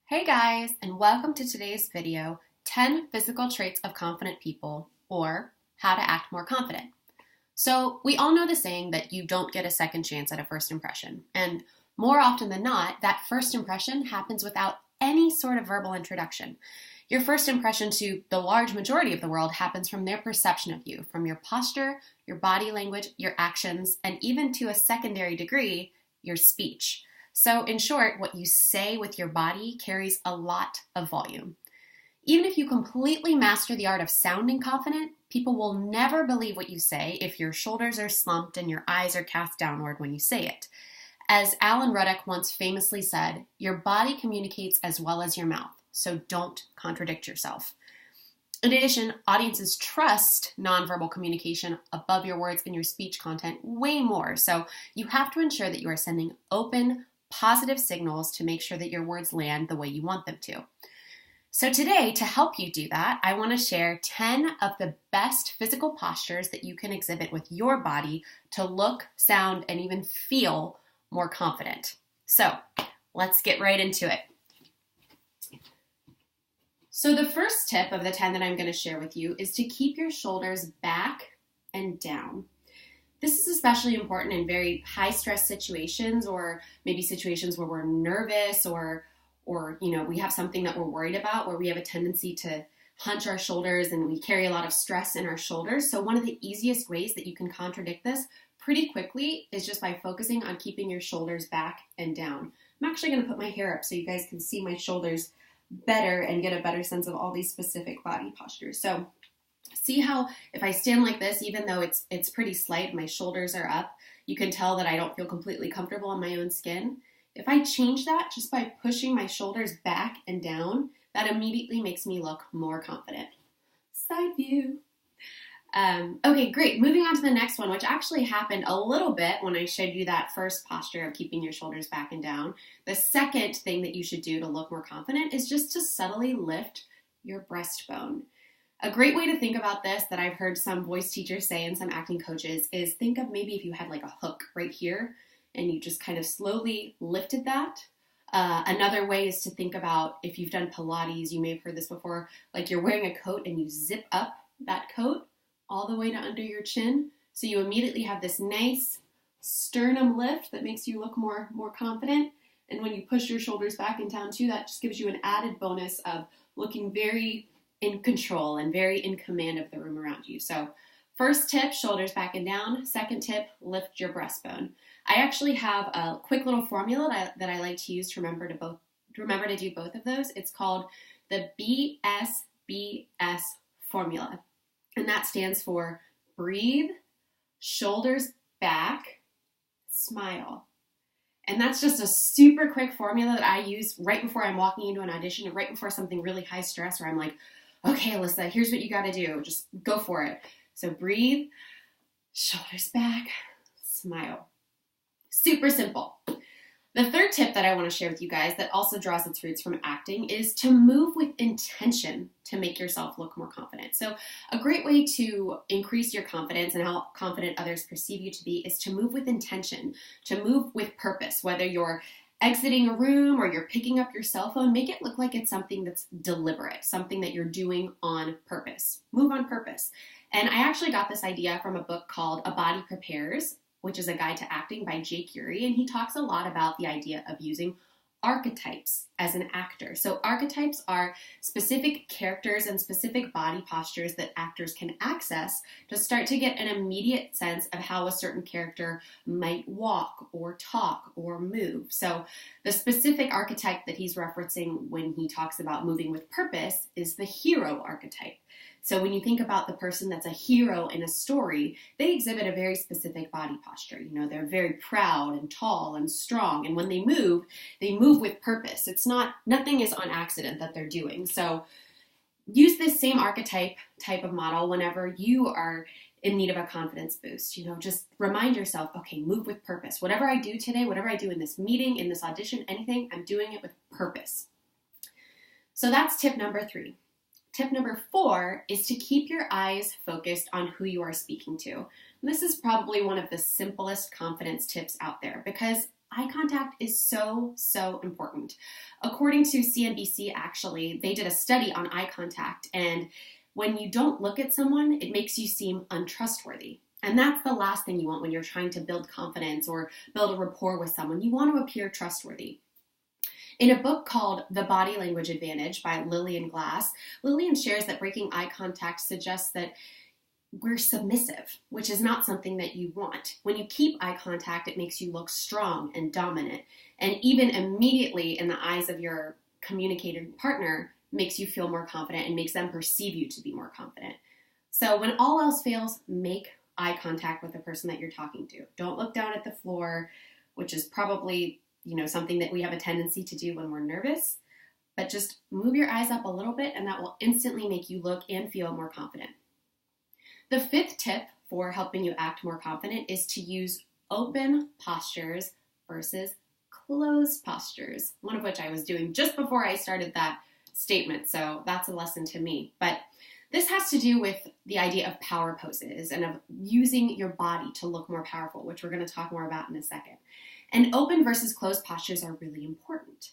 Hey guys, and welcome to today's video, 10 Physical Traits of Confident People, or How to Act More Confident. So we all know the saying that you don't get a second chance at a first impression, and more often than not, that first impression happens without any sort of verbal introduction. Your first impression to the large majority of the world happens from their perception of you, from your posture, your body language, your actions, and even to a secondary degree, your speech. So in short, what you say with your body carries a lot of volume. Even if you completely master the art of sounding confident, people will never believe what you say if your shoulders are slumped and your eyes are cast downward when you say it. As Alan Ruddock once famously said, your body communicates as well as your mouth, so don't contradict yourself. In addition, audiences trust nonverbal communication above your words and your speech content way more, so you have to ensure that you are sending open, positive signals to make sure that your words land the way you want them to. So today, to help you do that, I want to share 10 of the best physical postures that you can exhibit with your body to look, sound, and even feel more confident. So let's get right into it. So the first tip of the 10 that I'm going to share with you is to keep your shoulders back and down. This is especially important in very high stress situations, or maybe situations where we're nervous or we have something that we're worried about, where we have a tendency to hunch our shoulders and we carry a lot of stress in our shoulders. So one of the easiest ways that you can contradict this pretty quickly is just by focusing on keeping your shoulders back and down. I'm actually going to put my hair up so you guys can see my shoulders better and get a better sense of all these specific body postures. So see how if I stand like this, even though it's pretty slight, my shoulders are up, you can tell that I don't feel completely comfortable in my own skin. If I change that just by pushing my shoulders back and down, that immediately makes me look more confident. Side view. Okay, great. Moving on to the next one, which actually happened a little bit when I showed you that first posture of keeping your shoulders back and down. The second thing that you should do to look more confident is just to subtly lift your breastbone. A great way to think about this that I've heard some voice teachers say and some acting coaches is think of maybe if you had like a hook right here and you just kind of slowly lifted that. Another way is to think about if you've done Pilates, you may have heard this before, like you're wearing a coat and you zip up that coat all the way to under your chin. So you immediately have this nice sternum lift that makes you look more confident. And when you push your shoulders back and down too, that just gives you an added bonus of looking very in control and very in command of the room around you. So first tip, shoulders back and down. Second tip, lift your breastbone. I actually have a quick little formula that I like to use to remember to do both of those. It's called the BSBS formula. And that stands for breathe, shoulders back, smile. And that's just a super quick formula that I use right before I'm walking into an audition and right before something really high stress where I'm like, okay, Alyssa, here's what you got to do. Just go for it. So breathe, shoulders back, smile. Super simple. The third tip that I want to share with you guys that also draws its roots from acting is to move with intention to make yourself look more confident. So a great way to increase your confidence and how confident others perceive you to be is to move with intention, to move with purpose. Whether you're exiting a room or you're picking up your cell phone, make it look like it's something that's deliberate, something that you're doing on purpose. Move on purpose. And I actually got this idea from a book called A Body Prepares, which is a guide to acting by Jake Urey, and he talks a lot about the idea of using archetypes as an actor. So archetypes are specific characters and specific body postures that actors can access to start to get an immediate sense of how a certain character might walk or talk or move. So the specific archetype that he's referencing when he talks about moving with purpose is the hero archetype. So when you think about the person that's a hero in a story, they exhibit a very specific body posture. You know, they're very proud and tall and strong. And when they move with purpose. It's nothing is on accident that they're doing. So use this same archetype type of model whenever you are in need of a confidence boost. You know, just remind yourself, okay, move with purpose. Whatever I do today, whatever I do in this meeting, in this audition, anything, I'm doing it with purpose. So that's tip number 3. Tip number 4 is to keep your eyes focused on who you are speaking to. And this is probably one of the simplest confidence tips out there because eye contact is so, so important. According to CNBC, actually, they did a study on eye contact, and when you don't look at someone, it makes you seem untrustworthy. And that's the last thing you want when you're trying to build confidence or build a rapport with someone. You want to appear trustworthy. In a book called The Body Language Advantage by Lillian Glass, Lillian shares that breaking eye contact suggests that we're submissive, which is not something that you want. When you keep eye contact, it makes you look strong and dominant. And even immediately in the eyes of your communicating partner makes you feel more confident and makes them perceive you to be more confident. So when all else fails, make eye contact with the person that you're talking to. Don't look down at the floor, which is probably something that we have a tendency to do when we're nervous, but just move your eyes up a little bit and that will instantly make you look and feel more confident. The fifth tip for helping you act more confident is to use open postures versus closed postures, one of which I was doing just before I started that statement, so that's a lesson to me. But this has to do with the idea of power poses and of using your body to look more powerful, which we're going to talk more about in a second. And open versus closed postures are really important.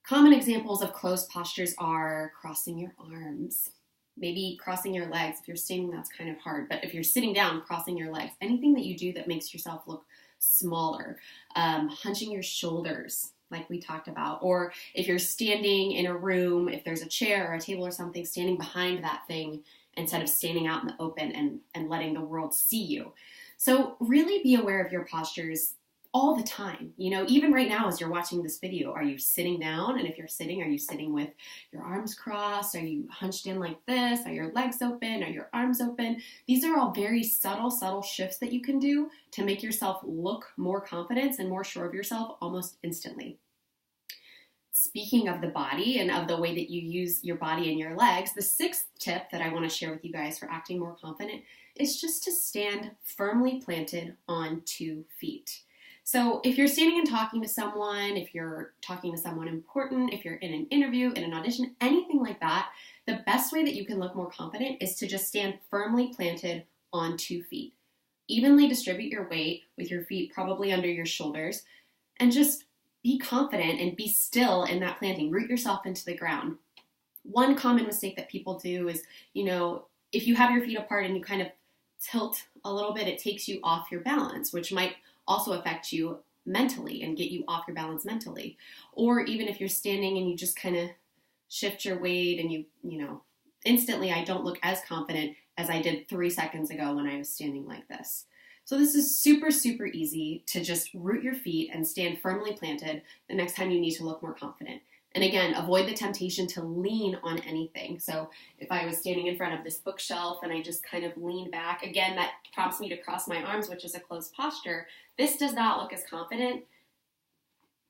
Common examples of closed postures are crossing your arms, maybe crossing your legs. If you're standing, that's kind of hard, but if you're sitting down, crossing your legs, anything that you do that makes yourself look smaller, hunching your shoulders, like we talked about, or if you're standing in a room, if there's a chair or a table or something, standing behind that thing instead of standing out in the open and letting the world see you. So really be aware of your postures all the time. Even right now as you're watching this video, are you sitting down? And if you're sitting, are you sitting with your arms crossed? Are you hunched in like this? Are your legs open? Are your arms open? These are all very subtle shifts that you can do to make yourself look more confident and more sure of yourself almost instantly. Speaking of the body and of the way that you use your body and your legs, the sixth tip that I want to share with you guys for acting more confident is just to stand firmly planted on 2 feet. So if you're standing and talking to someone, if you're talking to someone important, if you're in an interview, in an audition, anything like that, the best way that you can look more confident is to just stand firmly planted on 2 feet. Evenly distribute your weight with your feet probably under your shoulders and just be confident and be still in that planting. Root yourself into the ground. One common mistake that people do is, if you have your feet apart and you kind of tilt a little bit, it takes you off your balance, which might also affect you mentally and get you off your balance mentally. Or even if you're standing and you just kind of shift your weight and instantly I don't look as confident as I did 3 seconds ago when I was standing like this. So this is super, super easy to just root your feet and stand firmly planted the next time you need to look more confident. And again, avoid the temptation to lean on anything. So if I was standing in front of this bookshelf and I just kind of lean back, again, that prompts me to cross my arms, which is a closed posture. This does not look as confident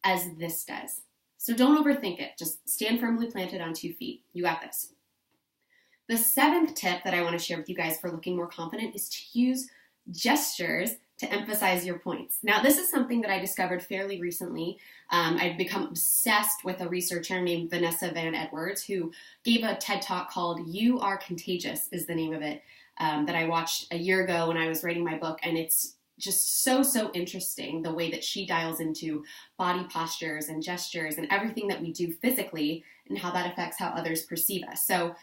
as this does. So don't overthink it. Just stand firmly planted on 2 feet. You got this. The seventh tip that I want to share with you guys for looking more confident is to use gestures to emphasize your points. Now, this is something that I discovered fairly recently. I've become obsessed with a researcher named Vanessa Van Edwards, who gave a TED Talk called You Are Contagious, is the name of it, that I watched a year ago when I was writing my book. And it's just so, so interesting the way that she dials into body postures and gestures and everything that we do physically and how that affects how others perceive us. So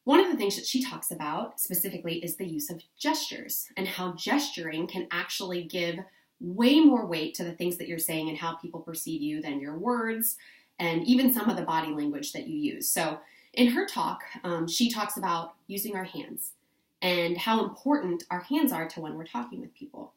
one of the things that she talks about specifically is the use of gestures and how gesturing can actually give way more weight to the things that you're saying and how people perceive you than your words and even some of the body language that you use. So in her talk, she talks about using our hands and how important our hands are to when we're talking with people.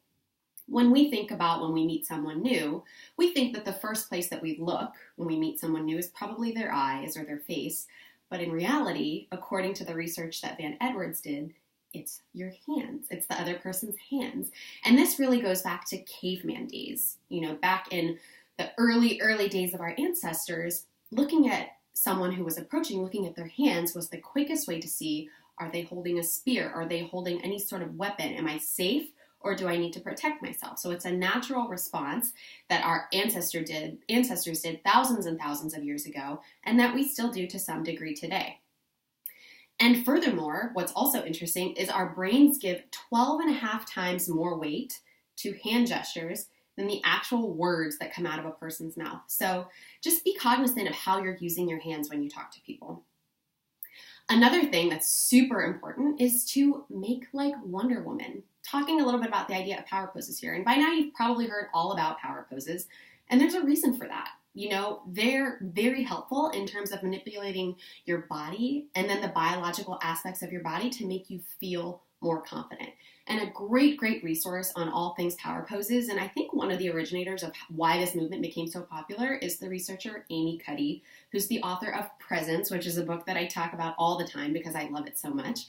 When we think about when we meet someone new, we think that the first place that we look when we meet someone new is probably their eyes or their face. But in reality, according to the research that Van Edwards did, it's your hands. It's the other person's hands. And this really goes back to caveman days. Back in the early days of our ancestors, looking at someone who was approaching, looking at their hands was the quickest way to see, are they holding a spear? Are they holding any sort of weapon? Am I safe? Or do I need to protect myself? So it's a natural response that our ancestors did thousands and thousands of years ago, and that we still do to some degree today. And furthermore, what's also interesting is our brains give 12 and a half times more weight to hand gestures than the actual words that come out of a person's mouth. So just be cognizant of how you're using your hands when you talk to people. Another thing that's super important is to make like Wonder Woman. Talking a little bit about the idea of power poses here. And by now you've probably heard all about power poses, and there's a reason for that. You know, they're very helpful in terms of manipulating your body and then the biological aspects of your body to make you feel more confident. And a great resource on all things power poses, and I think one of the originators of why this movement became so popular is the researcher Amy Cuddy, who's the author of Presence, which is a book that I talk about all the time because I love it so much.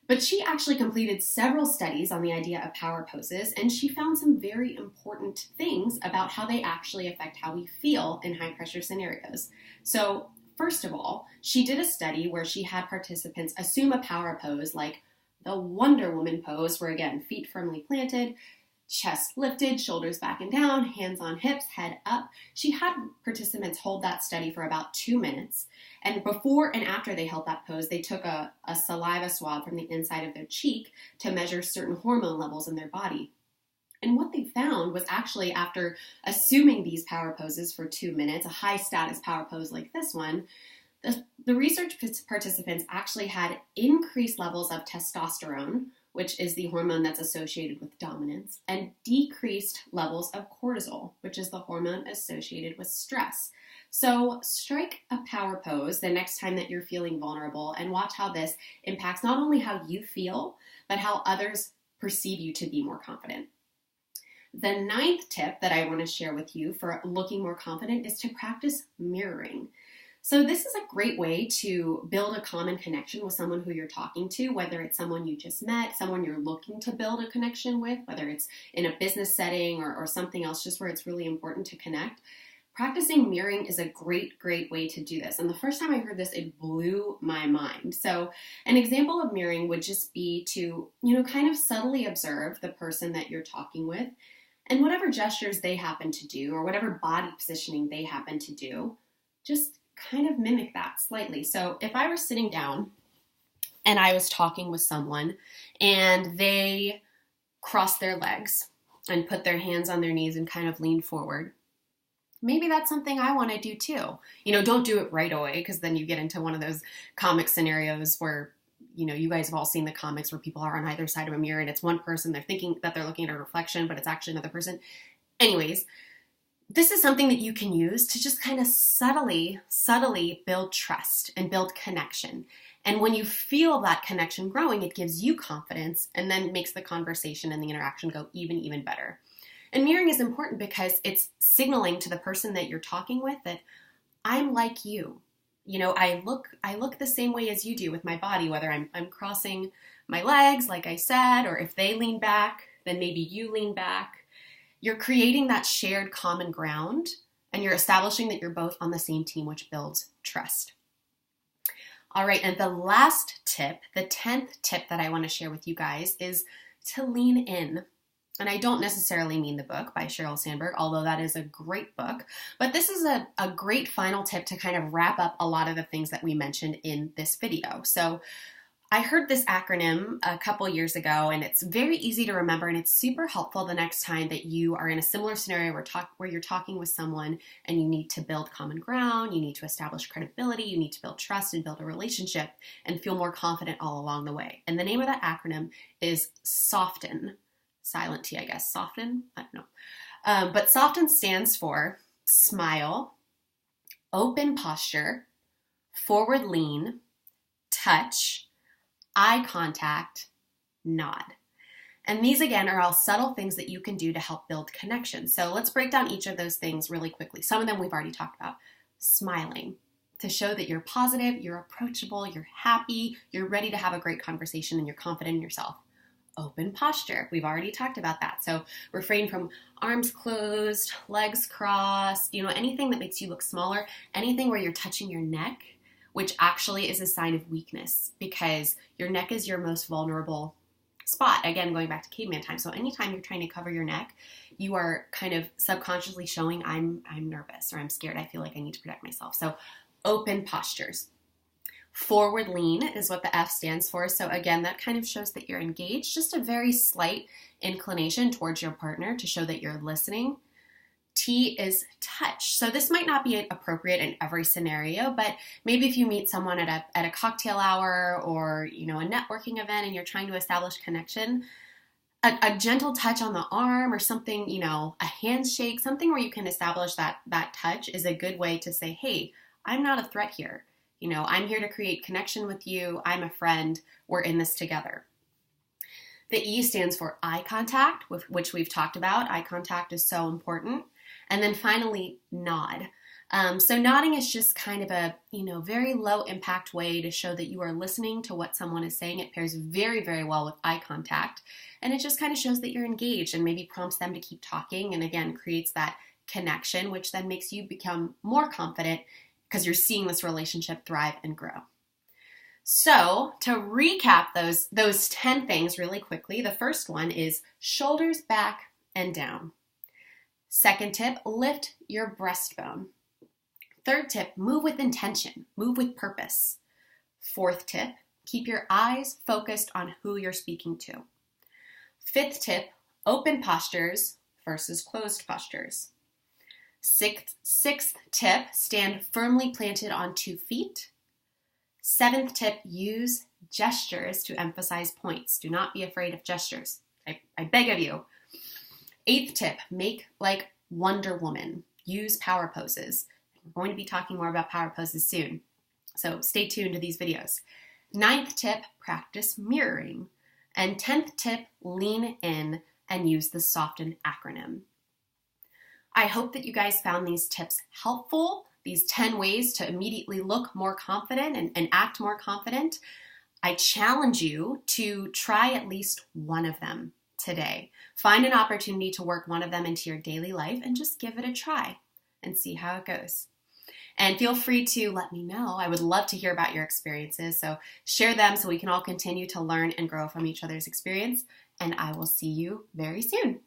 But she actually completed several studies on the idea of power poses, and she found some very important things about how they actually affect how we feel in high pressure scenarios. So first of all, she did a study where she had participants assume a power pose like the Wonder Woman pose, where again, feet firmly planted, chest lifted, shoulders back and down, hands on hips, head up. She had participants hold that study for about 2 minutes. And before and after they held that pose, they took a saliva swab from the inside of their cheek to measure certain hormone levels in their body. And what they found was actually after assuming these power poses for 2 minutes, a high status power pose like this one, the research participants actually had increased levels of testosterone, which is the hormone that's associated with dominance, and decreased levels of cortisol, which is the hormone associated with stress. So strike a power pose the next time that you're feeling vulnerable and watch how this impacts not only how you feel, but how others perceive you to be more confident. The 9th tip that I want to share with you for looking more confident is to practice mirroring. So this is a great way to build a common connection with someone who you're talking to, whether it's someone you just met, someone you're looking to build a connection with, whether it's in a business setting or something else, just where it's really important to connect. Practicing mirroring is a great way to do this. And the first time I heard this, it blew my mind. So an example of mirroring would just be to, kind of subtly observe the person that you're talking with and whatever gestures they happen to do or whatever body positioning they happen to do, just kind of mimic that slightly. So if I were sitting down and I was talking with someone and they crossed their legs and put their hands on their knees and kind of leaned forward, maybe that's something I want to do too. Don't do it right away because then you get into one of those comic scenarios where, you guys have all seen the comics where people are on either side of a mirror and it's one person, they're thinking that they're looking at a reflection, but it's actually another person. Anyways, this is something that you can use to just kind of subtly build trust and build connection. And when you feel that connection growing, it gives you confidence and then makes the conversation and the interaction go even better. And mirroring is important because it's signaling to the person that you're talking with that I'm like you. I look the same way as you do with my body, whether I'm crossing my legs, like I said, or if they lean back, then maybe you lean back. You're creating that shared common ground and you're establishing that you're both on the same team, which builds trust. All right, and the last tip, the 10th tip that I want to share with you guys is to lean in. And I don't necessarily mean the book by Sheryl Sandberg, although that is a great book. But this is a great final tip to kind of wrap up a lot of the things that we mentioned in this video. So I heard this acronym a couple years ago, and it's very easy to remember, and it's super helpful the next time that you are in a similar scenario where you're talking with someone and you need to build common ground, you need to establish credibility, you need to build trust and build a relationship and feel more confident all along the way. And the name of that acronym is SOFTEN. Silent T, I guess. SOFTEN? I don't know. But SOFTEN stands for smile, open posture, forward lean, touch, eye contact, nod. And these, again, are all subtle things that you can do to help build connection. So let's break down each of those things really quickly. Some of them we've already talked about. Smiling, to show that you're positive, you're approachable, you're happy, you're ready to have a great conversation, and you're confident in yourself. Open posture, we've already talked about that. So refrain from arms closed, legs crossed, anything that makes you look smaller, anything where you're touching your neck, which actually is a sign of weakness because your neck is your most vulnerable spot. Again, going back to caveman time. So anytime you're trying to cover your neck, you are kind of subconsciously showing I'm nervous or I'm scared. I feel like I need to protect myself. So open postures. Forward lean is what the F stands for. So again, that kind of shows that you're engaged, just a very slight inclination towards your partner to show that you're listening. T is touch. So this might not be appropriate in every scenario, but maybe if you meet someone at a cocktail hour or, a networking event and you're trying to establish connection, a gentle touch on the arm or something, a handshake, something where you can establish that touch is a good way to say, hey, I'm not a threat here. I'm here to create connection with you. I'm a friend. We're in this together. The E stands for eye contact, which we've talked about. Eye contact is so important. And then finally, nod. So nodding is just kind of a, very low impact way to show that you are listening to what someone is saying. It pairs very, very well with eye contact. And it just kind of shows that you're engaged and maybe prompts them to keep talking. And again, creates that connection, which then makes you become more confident because you're seeing this relationship thrive and grow. So to recap those 10 things really quickly, the first one is shoulders back and down. Second tip, lift your breastbone. Third tip, move with intention, move with purpose. Fourth tip, keep your eyes focused on who you're speaking to. Fifth tip, open postures versus closed postures. Sixth tip, stand firmly planted on 2 feet. Seventh tip, use gestures to emphasize points. Do not be afraid of gestures. I beg of you. Eighth tip, make like Wonder Woman. Use power poses. We're going to be talking more about power poses soon, so stay tuned to these videos. Ninth tip, practice mirroring. And 10th tip, lean in and use the SOFTEN acronym. I hope that you guys found these tips helpful, these 10 ways to immediately look more confident and act more confident. I challenge you to try at least one of them today. Find an opportunity to work one of them into your daily life and just give it a try and see how it goes. And feel free to let me know. I would love to hear about your experiences. So share them so we can all continue to learn and grow from each other's experience. And I will see you very soon.